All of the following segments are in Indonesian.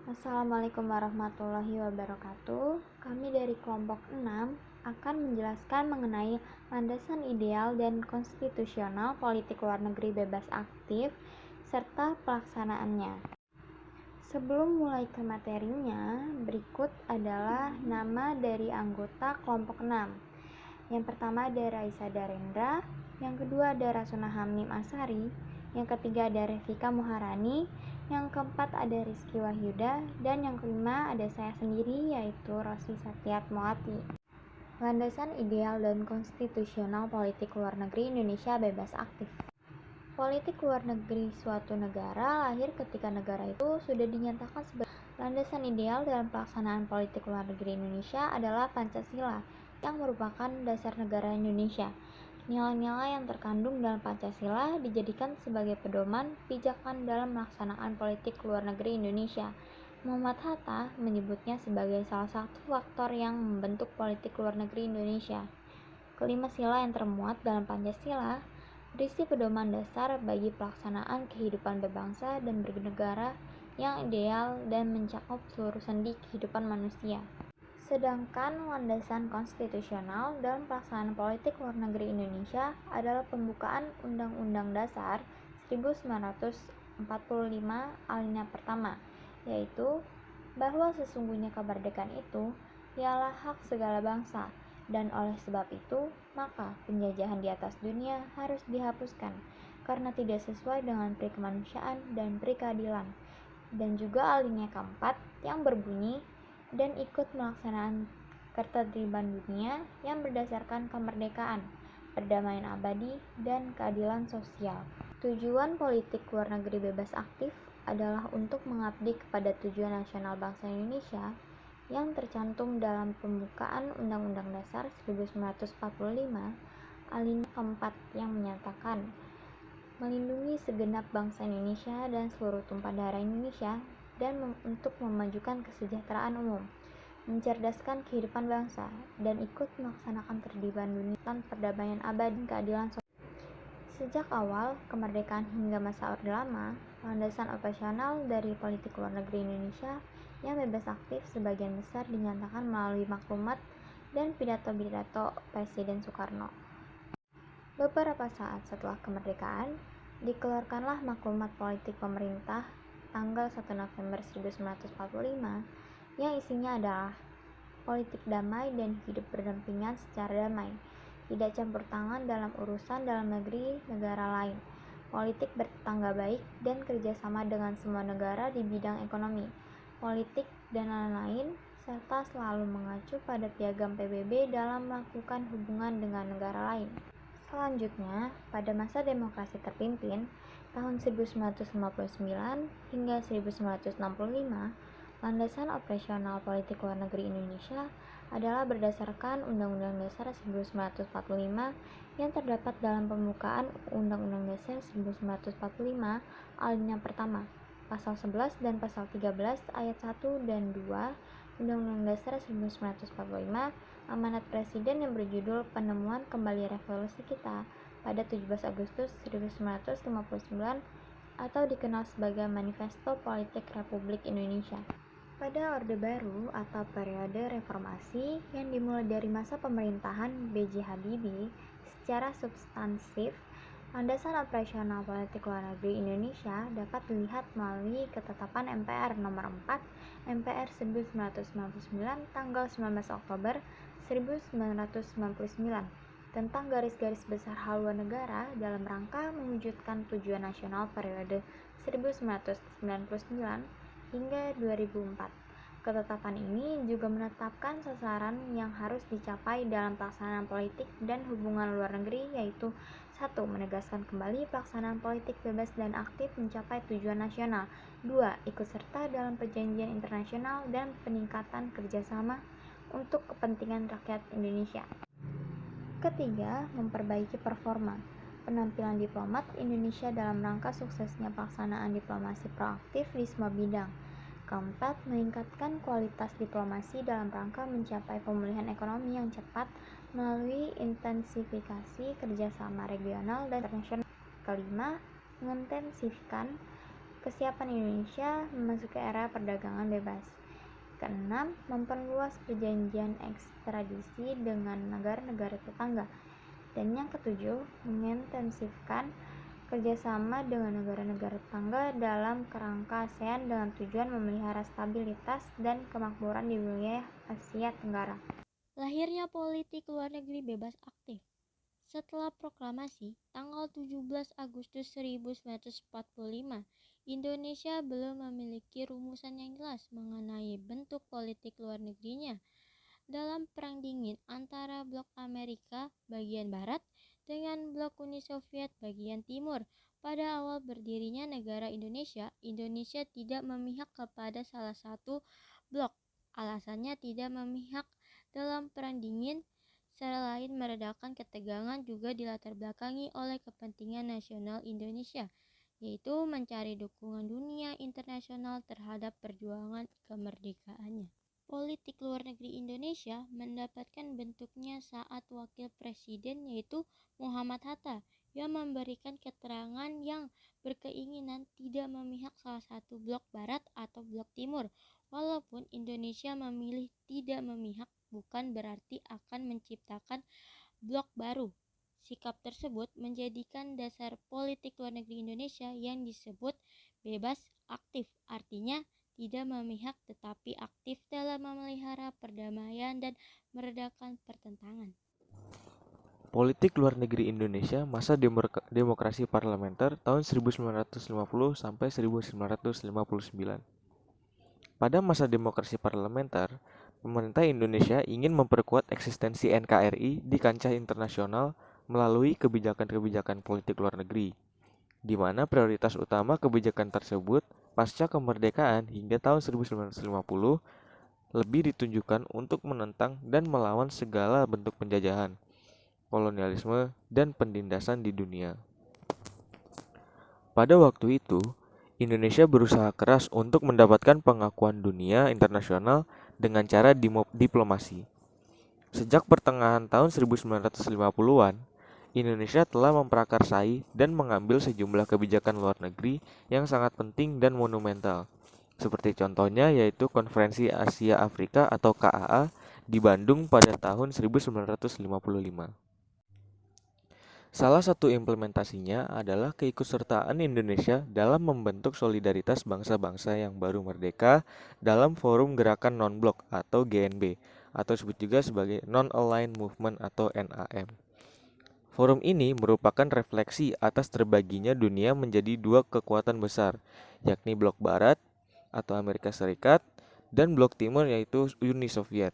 Assalamualaikum warahmatullahi wabarakatuh. Kami dari kelompok 6 akan menjelaskan mengenai landasan ideal dan konstitusional politik luar negeri bebas aktif serta pelaksanaannya. Sebelum mulai ke materinya, berikut adalah nama dari anggota kelompok 6. Yang pertama ada Raisa Darendra, yang kedua ada Rasuna Hamim Asari, yang ketiga ada Revika Muharani, yang keempat ada Rizky Wahyuda, dan yang kelima ada saya sendiri yaitu Rosi Satyatmawati. Landasan ideal dan konstitusional politik luar negeri Indonesia bebas aktif. Politik luar negeri suatu negara lahir ketika negara itu sudah dinyatakan sebagai landasan ideal dalam pelaksanaan politik luar negeri Indonesia adalah Pancasila yang merupakan dasar negara Indonesia. Nilai-nilai yang terkandung dalam Pancasila dijadikan sebagai pedoman pijakan dalam melaksanakan politik luar negeri Indonesia. Muhammad Hatta menyebutnya sebagai salah satu faktor yang membentuk politik luar negeri Indonesia. Kelima sila yang termuat dalam Pancasila berisi pedoman dasar bagi pelaksanaan kehidupan berbangsa dan bernegara yang ideal dan mencakup seluruh sendi kehidupan manusia. Sedangkan landasan konstitusional dalam pelaksanaan politik luar negeri Indonesia adalah pembukaan Undang-Undang Dasar 1945 alinea pertama, yaitu bahwa sesungguhnya kemerdekaan itu ialah hak segala bangsa, dan oleh sebab itu maka penjajahan di atas dunia harus dihapuskan karena tidak sesuai dengan peri kemanusiaan dan peri keadilan. Dan juga alinea keempat yang berbunyi dan ikut melaksanakan ketertiban dunia yang berdasarkan kemerdekaan, perdamaian abadi, dan keadilan sosial. Tujuan politik luar negeri bebas aktif adalah untuk mengabdi kepada tujuan nasional bangsa Indonesia yang tercantum dalam pembukaan Undang-Undang Dasar 1945 alinea keempat yang menyatakan melindungi segenap bangsa Indonesia dan seluruh tumpah darah Indonesia dan untuk memajukan kesejahteraan umum, mencerdaskan kehidupan bangsa, dan ikut melaksanakan ketertiban dunia dan perdamaian abadi dan keadilan sosial. Sejak awal kemerdekaan hingga masa Orde Lama, landasan operasional dari politik luar negeri Indonesia yang bebas aktif sebagian besar dinyatakan melalui maklumat dan pidato-pidato Presiden Soekarno. Beberapa saat setelah kemerdekaan, dikeluarkanlah maklumat politik pemerintah tanggal 1 November 1945 yang isinya adalah politik damai dan hidup berdampingan secara damai, tidak campur tangan dalam urusan dalam negeri negara lain, politik bertetangga baik dan kerjasama dengan semua negara di bidang ekonomi, politik, dan lain-lain, serta selalu mengacu pada piagam PBB dalam melakukan hubungan dengan negara lain. Selanjutnya, pada masa demokrasi terpimpin, tahun 1959 hingga 1965, landasan operasional politik luar negeri Indonesia adalah berdasarkan Undang-Undang Dasar 1945 yang terdapat dalam pembukaan Undang-Undang Dasar 1945 alinea pertama, pasal 11 dan pasal 13 ayat 1 dan 2 Undang-Undang Dasar 1945, amanat Presiden yang berjudul Penemuan Kembali Revolusi Kita pada 17 Agustus 1959 atau dikenal sebagai Manifesto Politik Republik Indonesia. Pada Orde Baru atau periode reformasi yang dimulai dari masa pemerintahan B.J. Habibie, secara substansif, landasan operasional politik luar negeri Indonesia dapat dilihat melalui ketetapan MPR nomor 4 MPR 1999 tanggal 19 Oktober 1999 tentang garis-garis besar haluan negara dalam rangka mewujudkan tujuan nasional periode 1999 hingga 2004. Ketetapan ini juga menetapkan sasaran yang harus dicapai dalam pelaksanaan politik dan hubungan luar negeri, yaitu 1. Menegaskan kembali pelaksanaan politik bebas dan aktif mencapai tujuan nasional. 2. Ikut serta dalam perjanjian internasional dan peningkatan kerjasama untuk kepentingan rakyat Indonesia. Ketiga, memperbaiki performa penampilan diplomat Indonesia dalam rangka suksesnya pelaksanaan diplomasi proaktif di semua bidang. Keempat, meningkatkan kualitas diplomasi dalam rangka mencapai pemulihan ekonomi yang cepat melalui intensifikasi kerjasama regional dan internasional. Kelima, mengintensifkan kesiapan Indonesia memasuki era perdagangan bebas. Keenam, memperluas perjanjian ekstradisi dengan negara-negara tetangga. Dan yang ketujuh, mengintensifkan kerjasama dengan negara-negara tetangga dalam kerangka ASEAN dengan tujuan memelihara stabilitas dan kemakmuran di wilayah Asia Tenggara. Lahirnya politik luar negeri bebas aktif. Setelah proklamasi tanggal 17 Agustus 1945, Indonesia belum memiliki rumusan yang jelas mengenai bentuk politik luar negerinya. Dalam Perang Dingin antara Blok Amerika bagian Barat dengan Blok Uni Soviet bagian Timur, pada awal berdirinya negara Indonesia, Indonesia tidak memihak kepada salah satu blok. Alasannya tidak memihak dalam Perang Dingin selain meredakan ketegangan juga dilatar belakangi oleh kepentingan nasional Indonesia, yaitu mencari dukungan dunia internasional terhadap perjuangan kemerdekaannya. Politik luar negeri Indonesia mendapatkan bentuknya saat wakil presiden yaitu Muhammad Hatta yang memberikan keterangan yang berkeinginan tidak memihak salah satu blok barat atau blok timur. Walaupun Indonesia memilih tidak memihak bukan berarti akan menciptakan blok baru. Sikap tersebut menjadikan dasar politik luar negeri Indonesia yang disebut bebas aktif, artinya tidak memihak tetapi aktif dalam memelihara perdamaian dan meredakan pertentangan. Politik luar negeri Indonesia masa demokrasi parlementer tahun 1950 sampai 1959. Pada masa demokrasi parlementer, pemerintah Indonesia ingin memperkuat eksistensi NKRI di kancah internasional melalui kebijakan-kebijakan politik luar negeri, di mana prioritas utama kebijakan tersebut pasca kemerdekaan hingga tahun 1950 lebih ditunjukkan untuk menentang dan melawan segala bentuk penjajahan, kolonialisme, dan penindasan di dunia. Pada waktu itu, Indonesia berusaha keras untuk mendapatkan pengakuan dunia internasional dengan cara diplomasi. Sejak pertengahan tahun 1950-an, Indonesia telah memprakarsai dan mengambil sejumlah kebijakan luar negeri yang sangat penting dan monumental. Seperti contohnya yaitu Konferensi Asia Afrika atau KAA di Bandung pada tahun 1955. Salah satu implementasinya adalah keikutsertaan Indonesia dalam membentuk solidaritas bangsa-bangsa yang baru merdeka dalam Forum Gerakan Non-Blok atau GNB, atau disebut juga sebagai Non-Aligned Movement atau NAM. Forum ini merupakan refleksi atas terbaginya dunia menjadi dua kekuatan besar, yakni Blok Barat atau Amerika Serikat dan Blok Timur yaitu Uni Soviet.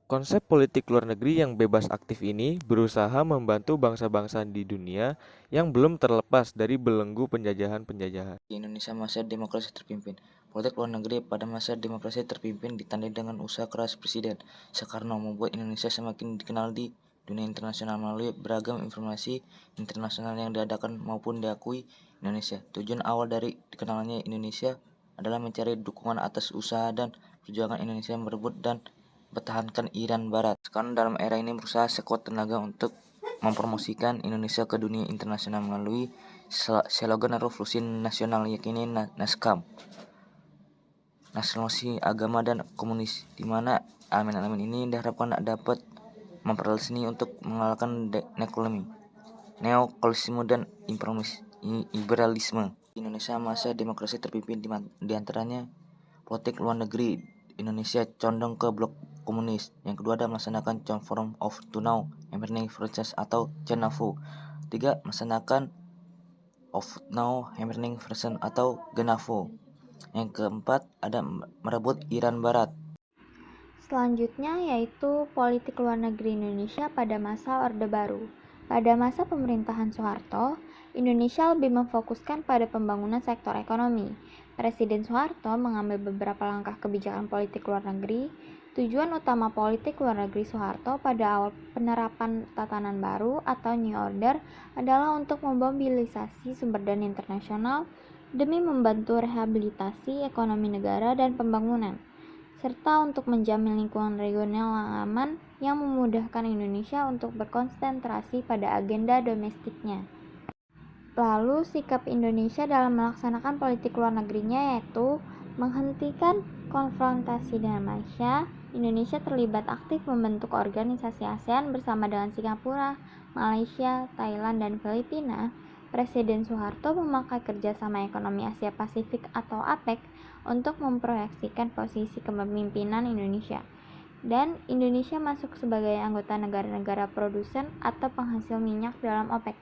Konsep politik luar negeri yang bebas aktif ini berusaha membantu bangsa-bangsa di dunia yang belum terlepas dari belenggu penjajahan-penjajahan. Di Indonesia masa demokrasi terpimpin. Politik luar negeri pada masa demokrasi terpimpin ditandai dengan usaha keras Presiden Soekarno membuat Indonesia semakin dikenal di dunia internasional melalui beragam informasi internasional yang diadakan maupun diakui Indonesia. Tujuan awal dari dikenalnya Indonesia adalah mencari dukungan atas usaha dan perjuangan Indonesia merebut dan pertahankan Iran Barat. Sekarang dalam era ini berusaha sekuat tenaga untuk mempromosikan Indonesia ke dunia internasional melalui slogan revolusi nasional yakni Naskam, nasionalisme agama dan komunis, di mana elemen-elemen ini diharapkan dapat memperoleh untuk mengalahkan neokolonialisme dan imperialisme. Di Indonesia masa demokrasi terpimpin di antaranya politik luar negeri Indonesia condong ke blok komunis. Yang kedua adalah melaksanakan Joint Forum of Tunau Emerging Forces atau CENAFO. Tiga, melaksanakan of Now Emerging Forces atau GENAFO. Yang keempat ada merebut Iran Barat. Selanjutnya yaitu politik luar negeri Indonesia pada masa Orde Baru. Pada masa pemerintahan Soeharto, Indonesia lebih memfokuskan pada pembangunan sektor ekonomi. Presiden Soeharto mengambil beberapa langkah kebijakan politik luar negeri. Tujuan utama politik luar negeri Soeharto pada awal penerapan tatanan baru atau New Order adalah untuk memobilisasi sumber daya internasional demi membantu rehabilitasi ekonomi negara dan pembangunan, serta untuk menjamin lingkungan regional yang aman yang memudahkan Indonesia untuk berkonsentrasi pada agenda domestiknya. Lalu sikap Indonesia dalam melaksanakan politik luar negerinya yaitu menghentikan konfrontasi dengan Malaysia. Indonesia terlibat aktif membentuk organisasi ASEAN bersama dengan Singapura, Malaysia, Thailand, dan Filipina. Presiden Soeharto memakai kerjasama ekonomi Asia Pasifik atau APEC untuk memproyeksikan posisi kepemimpinan Indonesia. Dan Indonesia masuk sebagai anggota negara-negara produsen atau penghasil minyak dalam OPEC.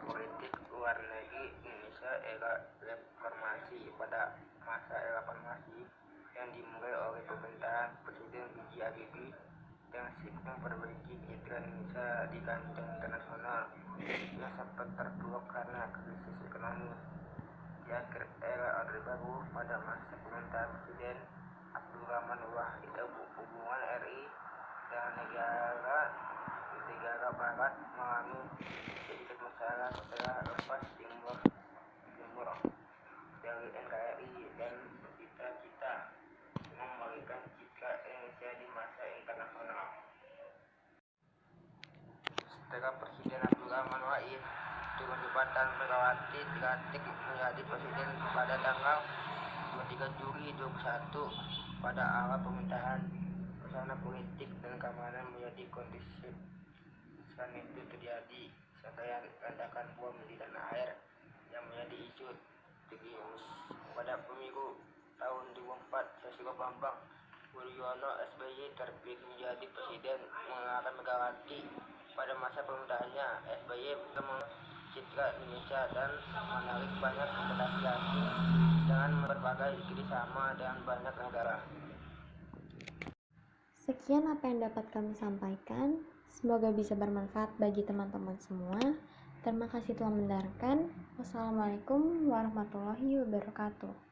Politik luar negeri Indonesia era reformasi. Pada masa reformasi yang dimulai oleh pemerintahan Presiden B.J. Habibie yang sibuk memperbaiki citra Indonesia di kancah internasional yang sempat terpuruk karena krisis ekonomi. Di akhir era Orde Baru pada masa pemerintahan Presiden Abdurrahman Wahid, hubungan RI dengan negara barat mengalami sedikit masalah setelah lepas Timur dari NKRI dan bercita-cita membalikan citra Indonesia di masa internasional. Setelah Presiden Abdurrahman Wahid turun jabatan, Megawati dilantik menjadi presiden pada tanggal 23 Juli 2021. Pada awal pemerintahan, suasana politik dan keamanan menjadi kondusif. Selain itu terjadi serangkaian ledakan bom di tanah air yang menjadi isu serius. Pada pemilu tahun 2004, Susilo Bambang Yudhoyono SBY terpilih menjadi presiden mengalahkan Megawati. Pada masa pemerintahannya, SBY citra Indonesia dan menarik banyak investasi asing dengan berbagai kerjasama dengan banyak negara. Sekian apa yang dapat kami sampaikan. Semoga bisa bermanfaat bagi teman-teman semua. Terima kasih telah mendengarkan. Wassalamualaikum warahmatullahi wabarakatuh.